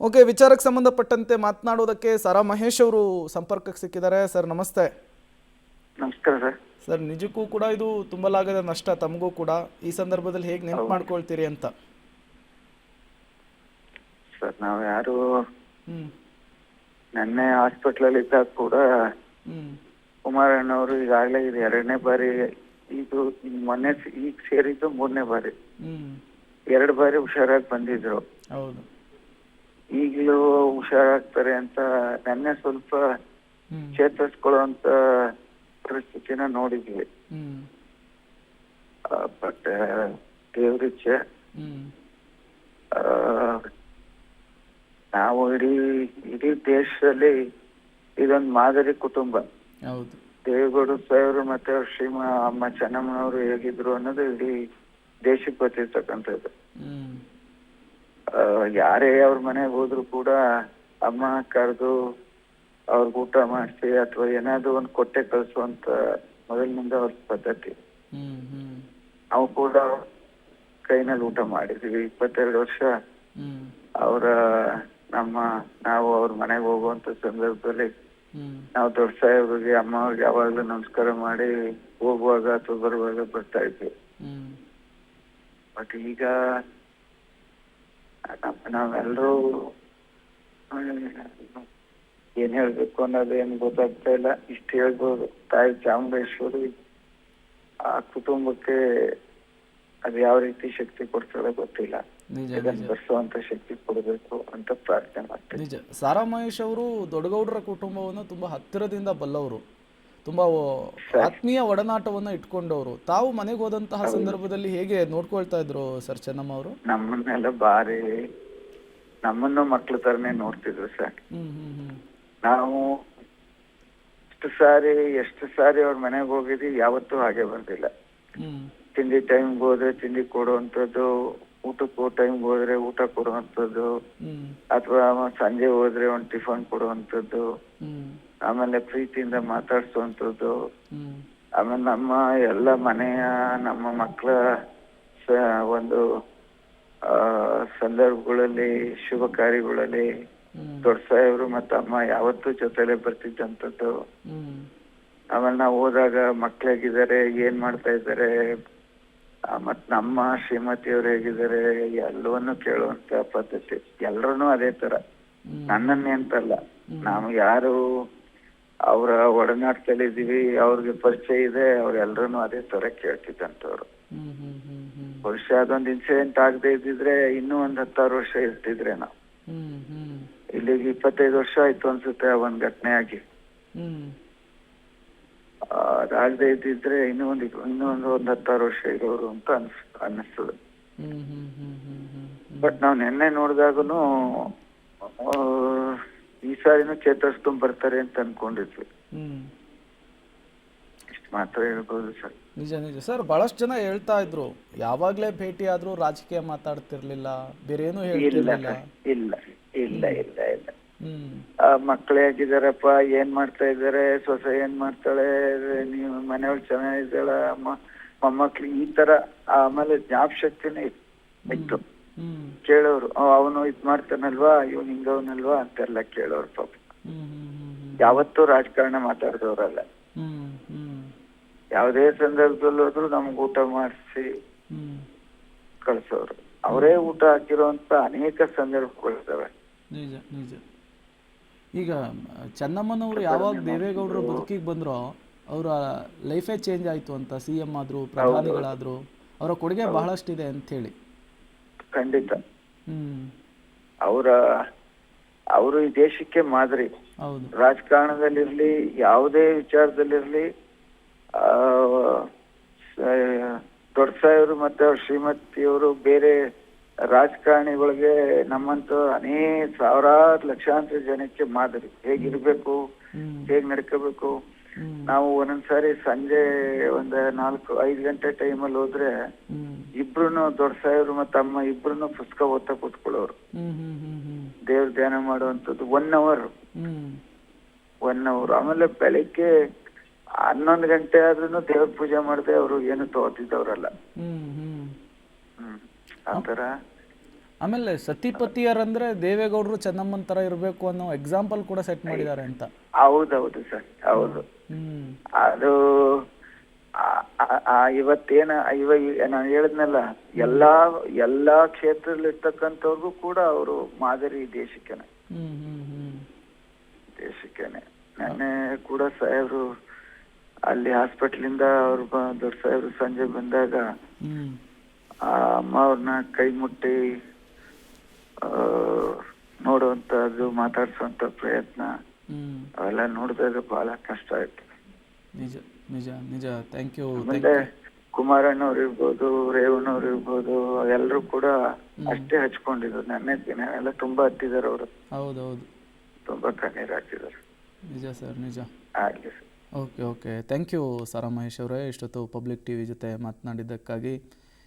Okay, ವಿಚಾರಕ್ಕೆ ಸಂಬಂಧಪಟ್ಟಂತೆ ಮಾತನಾಡೋದಕ್ಕೆ ಸಾರಾ ಮಹೇಶ್ ಅವರು ಸಂಪರ್ಕಕ್ಕೆ ಸಿಕ್ಕಿದ್ದಾರೆ. ಸರ್ ನಮಸ್ತೆ. ನಮಸ್ಕಾರ ಸರ್. ಸರ್, ನಿಜಕ್ಕೂ ಕೂಡ ಇದು ತುಂಬಲಾಗದ ನಷ್ಟ ತಮಗೂ ಕೂಡ. ಈ ಸಂದರ್ಭದಲ್ಲಿ ಹೇಗೆ ನೆನಪು ಮಾಡ್ಕೊಳ್ತೀರಿ ಅಂತ? ಸರ್, ನಾವು ಯಾರು ನೆನ್ನೆ ಹಾಸ್ಪಿಟ್ಲಲ್ಲಿ ಇದ್ದಾಗ ಕೂಡ ಕುಮಾರಣ್ಣವರು ಈಗಾಗಲೇ ಇದು 2ನೇ ಬಾರಿ, ಇದು ಮೊನ್ನೆ ಈಗ ಸೇರಿದ್ದು 3ನೇ ಬಾರಿ. 2 ಬಾರಿ ಹುಷಾರಾಗಿ ಬಂದಿದ್ರು. ಹೌದು. ಈಗಲೂ ಹುಷಾರಾಗ್ತಾರೆ ಅಂತ ನೆನ್ನೆ ಸ್ವಲ್ಪ ಚೇತರಿಸ್ಕೊಳ್ಳುವಂತ ಪರಿಸ್ಥಿತಿನ ನೋಡಿದ್ವಿ. ಬಟ್ ದೇವ್ರಿಚ್ಛೆ. ನಾವು ಇಡೀ ದೇಶದಲ್ಲಿ ಇದೊಂದು ಮಾದರಿ ಕುಟುಂಬ. ದೇವೇಗೌಡರು ಸಾಹೇಬರು ಮತ್ತೆ ಅವ್ರ ಅಮ್ಮ ಚೆನ್ನಮ್ಮನವರು ಹೇಗಿದ್ರು ಅನ್ನೋದು ಇಡೀ ದೇಶಕ್ಕೆ ಗೊತ್ತಿರ್ತಕ್ಕಂಥದ್ದು. ಯಾರೇ ಅವ್ರ ಮನೆಗೆ ಹೋದ್ರು ಕೂಡ ಅಮ್ಮ ಕರೆದು ಅವ್ರಿಗೆ ಊಟ ಮಾಡಿಸಿ ಅಥವಾ ಏನಾದ್ರು ಒಂದು ಕೊಟ್ಟೆ ಕಳಿಸುವಂತ ಮೊದಲಿನಿಂದ ಅವ್ರ ಪದ್ಧತಿ. ನಾವು ಕೂಡ ಕೈನಲ್ಲಿ ಊಟ ಮಾಡಿದ್ವಿ 22 ವರ್ಷ. ನಾವು ಅವ್ರ ಮನೆಗೆ ಹೋಗುವಂತ ಸಂದರ್ಭದಲ್ಲಿ ನಾವು ದೊಡ್ಡ ಸಾಹೇಬ್ರಿಗೆ ಅಮ್ಮ ಅವ್ರಿಗೆ ಯಾವಾಗ್ಲೂ ನಮಸ್ಕಾರ ಮಾಡಿ ಹೋಗುವಾಗ ಅಥವಾ ಬರುವಾಗ ಬರ್ತಾ ಇದ್ವಿ. ಬಟ್ ಈಗ ನಾವೆಲ್ಲರೂ ಏನ್ ಹೇಳ್ಬೇಕು ಅನ್ನೋದು ಏನ್ ಗೊತ್ತಾಗ್ತಾ ಇಲ್ಲ. ಇಷ್ಟು ಹೇಳ್ಬೋದು, ತಾಯಿ ಚಾಮುಂಡೇಶ್ವರಿ ಆ ಕುಟುಂಬಕ್ಕೆ ಅದು ಯಾವ ರೀತಿ ಶಕ್ತಿ ಕೊಡ್ತಾಳೆ ಗೊತ್ತಿಲ್ಲ. ಬರ್ಸುವಂತ ಶಕ್ತಿ ಕೊಡಬೇಕು ಅಂತ ಪ್ರಾರ್ಥನೆ ಮಾಡ್ತೀನಿ. ನಿಜ. ಸಾರಾ ಮಹೇಶ್ ಅವರು ದೊಡ್ಡಗೌಡರ ಕುಟುಂಬವನ್ನು ತುಂಬಾ ಹತ್ತಿರದಿಂದ ಬಲ್ಲವರು, ತುಂಬಾ ಆತ್ಮೀಯ ಒಡನಾಟವನ್ನ ಇಟ್ಕೊಂಡವರು. ತಾವು ಮನೆಗೆ ಹೋದಂತಹ ಸಂದರ್ಭದಲ್ಲಿ ಹೇಗೆ ನೋಡ್ಕೊಳ್ತಾ ಇದ್ರು ಸರ್ ಚೆನ್ನಮ್ಮ ಅವರು? ನಮ್ಮನ್ನೆಲ್ಲ ನಮ್ಮನ್ನು ಮಕ್ಳ ತರನೇ ನೋಡ್ತಿದ್ರು ಸರ್. ನಾವು ಎಷ್ಟು ಸಾರಿ ಅವ್ರ ಮನೆಗೆ ಹೋಗಿದ್ವಿ, ಯಾವತ್ತೂ ಹಾಗೆ ಬಂದಿಲ್ಲ. ತಿಂಡಿ ಟೈಮ್ಗೆ ಹೋದ್ರೆ ತಿಂಡಿ ಕೊಡುವಂಥದ್ದು, ಊಟಕ್ಕೂ ಟೈಮ್ಗೆ ಹೋದ್ರೆ ಊಟ ಕೊಡುವಂಥದ್ದು, ಅಥವಾ ಸಂಜೆ ಹೋದ್ರೆ ಒಂದು ಟಿಫನ್ ಕೊಡುವಂಥದ್ದು, ಆಮೇಲೆ ಪ್ರೀತಿಯಿಂದ ಮಾತಾಡ್ಸುವಂಥದ್ದು. ಆಮೇಲೆ ನಮ್ಮ ಮಕ್ಕಳ ಒಂದು ಸಂದರ್ಭಗಳಲ್ಲಿ, ಶುಭ ಕಾರ್ಯಗಳಲ್ಲಿ ದೊಡ್ಡ ಸಾಹೇಬ್ರು ಮತ್ತು ಅಮ್ಮ ಯಾವತ್ತೂ ಜೊತೆಲೆ ಬರ್ತಿದ್ದಂಥದ್ದು. ಆಮೇಲೆ ನಾವು ಹೋದಾಗ ಮಕ್ಳಾಗಿದ್ದಾರೆ, ಏನ್ ಮಾಡ್ತಾ ಇದ್ದಾರೆ, ಮತ್ ನಮ್ಮ ಶ್ರೀಮತಿಯವ್ರು ಹೇಗಿದ್ದಾರೆ ಎಲ್ಲವನ್ನೂ ಕೇಳುವಂತ ಪದ್ಧತಿ. ಎಲ್ರೂ ಅದೇ ತರ, ನನ್ನನ್ನೇ ಅಂತಲ್ಲ, ನಾವು ಯಾರು ಅವರ ಒಡನಾಟದಲ್ಲಿದ್ದೀವಿ, ಅವ್ರಿಗೆ ಪರಿಚಯ ಇದೆ, ಅವ್ರೆಲ್ರೂ ಅದೇ ತರ ಕೇಳ್ತಿದ್ದಂಥವ್ರು. ಬಹುಶಃ ಅದೊಂದು ಇನ್ಸಿಡೆಂಟ್ ಆಗದೆ ಇದ್ದಿದ್ರೆ ಇನ್ನೂ ಒಂದು 10 ವರ್ಷ ಇರ್ತಿದ್ರೆ ನಾವು. ಇಲ್ಲಿಗೆ 25 ವರ್ಷ ಆಯ್ತು ಅನ್ಸುತ್ತೆ ಒಂದ್ ಘಟನೆ ಆಗಿ. ಅದಾಗದೆ ಇದ್ದಿದ್ರೆ ಇನ್ನೊಂದು 10 ವರ್ಷ ಇರೋರು ಅಂತ ಅನ್ನಿಸ್ತದೆ. ಬಟ್ ನಾವ್ ನೆನ್ನೆ ನೋಡಿದಾಗನು ಈ ಸಾರಿನೂ ಚೇತರಿಸ್ಕೊಂಡ್ ಬರ್ತಾರೆ ಅಂತ ಅನ್ಕೊಂಡಿದ್ವಿ. ಇಷ್ಟು ಮಾತ್ರ ಹೇಳ್ಬೋದು ಸರ್. ನಿಜ ನಿಜ ಸರ್. ಬಹಳಷ್ಟು ಜನ ಹೇಳ್ತಾ ಇದ್ರು, ಯಾವಾಗ್ಲೇ ಭೇಟಿ ಆದ್ರೂ ರಾಜಕೀಯ ಮಾತಾಡ್ತಿರ್ಲಿಲ್ಲ, ಬೇರೆ ಏನು ಹೇಳ್ತಿರ್ಲಿಲ್ಲ. ಇಲ್ಲ ಇಲ್ಲ ಇಲ್ಲ ಇಲ್ಲ ಮಕ್ಕಳೇ ಆಗಿದಾರಪ್ಪ, ಏನ್ ಮಾಡ್ತಾ ಇದಾರೆ, ಸೊಸೆ ಏನ್ ಮಾಡ್ತಾಳೆ, ನೀವು ಮನೆಯೊಳಗೆ ಚೆನ್ನಾಗಿದ್ದಾಳ, ಮೊಮ್ಮಕ್ಳು, ಈ ತರ. ಆಮೇಲೆ ಜ್ಞಾಪಶಕ್ತಿನೇ ಇತ್ತು. ಕೇಳೋರು, ಅವನು ಇದ್ ಮಾಡ್ತಾನಲ್ವಾ, ಇವನ್ ಹಿಂಗವನಲ್ವಾ ಅಂತೆಲ್ಲ ಕೇಳೋರು ಪಾಪ. ಯಾವತ್ತೂ ರಾಜಕಾರಣ ಮಾತಾಡಿದವ್ರಲ್ಲ. ಯಾವುದೇ ಸಂದರ್ಭದಲ್ಲಿ ಹೋದ್ರು ನಮ್ಗೆ ಊಟ ಮಾಡಿಸಿ ಕಳ್ಸೋರು. ಅವರೇ ಊಟ ಹಾಕಿರೋಂತ ಅನೇಕ ಸಂದರ್ಭಗಳಿದ್ದಾವೆ. ನಿಜ ನಿಜ. ಈಗ ಚೆನ್ನಮ್ಮನವರು ಯಾವಾಗ ದೇವೇಗೌಡರು ಬದುಕಿಗೆ ಬಂದ್ರೋ ಅವರ ಲೈಫೇ ಚೇಂಜ್ ಆಯ್ತು ಅಂತ. CM ಆದ್ರು, ಪ್ರಧಾನಿಗಳಾದ್ರು, ಅವರ ಕೊಡುಗೆ ಬಹಳಷ್ಟಿದೆ ಅಂತ ಹೇಳಿ. ಖಂಡಿತ. ಅವರು ಈ ದೇಶಕ್ಕೆ ಮಾದರಿ. ರಾಜಕಾರಣದಲ್ಲಿರ್ಲಿ, ಯಾವುದೇ ವಿಚಾರದಲ್ಲಿರ್ಲಿ. ದೊಡ್ಡ ಸಾಹೇಬರು ಮತ್ತೆ ಅವ್ರ ಶ್ರೀಮತಿಯವರು ಬೇರೆ ರಾಜಕಾರಣಿಗಳಿಗೆ ನಮ್ಮಂತ ಅನೇಕ ಸಾವಿರಾರು ಲಕ್ಷಾಂತರ ಜನಕ್ಕೆ ಮಾದರಿ. ಹೇಗಿರ್ಬೇಕು, ಹೇಗ್ ನಡ್ಕೋಬೇಕು. ನಾವು ಒಂದೊಂದ್ಸಾರಿ ಸಂಜೆ ಒಂದ್ 4-5 ಗಂಟೆ ಟೈಮಲ್ಲಿ ಹೋದ್ರೆ ಇಬ್ರುನು, ದೊಡ್ಡ ಸಾಹೇಬ್ರು ಮತ್ತೆ ಅಮ್ಮ ಇಬ್ರುನು ಪುಸ್ತಕ ಓದ್ತಾ ಕೂತ್ಕೊಳ್ಳೋರು. ದೇವ್ರ ಧ್ಯಾನ ಮಾಡುವಂಥದ್ದು 1 hour. ಆಮೇಲೆ ಬೆಳಿಗ್ಗೆ 11 ಗಂಟೆ ಆದ್ರೂ ದೇವ್ರ ಪೂಜೆ ಮಾಡದೆ ಅವರು ಏನು ತಗೋತಿದ್ದವ್ರಲ್ಲ. ಆತರ ಆಮೇಲೆ ಸತಿಪತಿಯರಂದ್ರೆ ದೇವೇಗೌಡರು ಚೆನ್ನಮ್ಮನ ಥರ ಇರಬೇಕು ಅನ್ನೋ ಎಕ್ಸಾಂಪಲ್ ಕೂಡ ಸೆಟ್ ಮಾಡಿದ್ದಾರೆ ಅಂತ. ಹೌದೌದು ಸರ್, ಹೌದು. ಅದು ಇವತ್ತೇನ ನಾನು ಹೇಳಿದ್ನಲ್ಲ, ಎಲ್ಲಾ ಕ್ಷೇತ್ರದಲ್ಲಿ ಇರ್ತಕ್ಕಂಥವ್ರಿಗೂ ಕೂಡ ಅವರು ಮಾದರಿ ದೇಶಿಕನೇ. ನೆನ್ನೆ ಕೂಡ ಸಾಹೇಬ್ರು ಅಲ್ಲಿ ಹಾಸ್ಪಿಟ್ಲಿಂದ ಅವ್ರು ದೊಡ್ಡ ಸಾಹೇಬ್ರು ಸಂಜೆ ಬಂದಾಗ ಆ ಅಮ್ಮ ಅವ್ರನ್ನ ಕೈ ಮುಟ್ಟಿ ನೋಡುವಂತದ್ದು, ಮಾತಾಡ್ಸುವಂತ ಪ್ರಯತ್ನ ಅವೆಲ್ಲ ನೋಡಿದಾಗ ಬಹಳ ಕಷ್ಟ ಆಯ್ತು. ನಿಜ ನಿಜ ನಿಜ. Thank you. ಆಮೇಲೆ ಕುಮಾರಣ್ಣವ್ರು ಇರ್ಬೋದು, ರೇವಣ್ಣವ್ರು ಇರ್ಬೋದು, ಎಲ್ಲರೂ ಕೂಡ ಅಷ್ಟೇ ಹಚ್ಕೊಂಡಿದ್ರು. ನೆನ್ನೆ ದಿನ ಎಲ್ಲ ತುಂಬಾ ಹತ್ತಿದ್ದಾರೆ ಅವರು. ಹೌದೌದು, ತುಂಬಾ ಕಣ್ಣೀರು ಹಾಕಿದ್ದಾರೆ. ನಿಜ ಸರ್, ನಿಜ. ಆಗ್ಲಿ sir. Okay okay, thank you Sara Mahesh ಅವರೇ, ಇಷ್ಟೊತ್ತು ಪಬ್ಲಿಕ್ ಟಿವಿ ಜೊತೆ ಮಾತನಾಡಿದ್ದಕ್ಕಾಗಿ.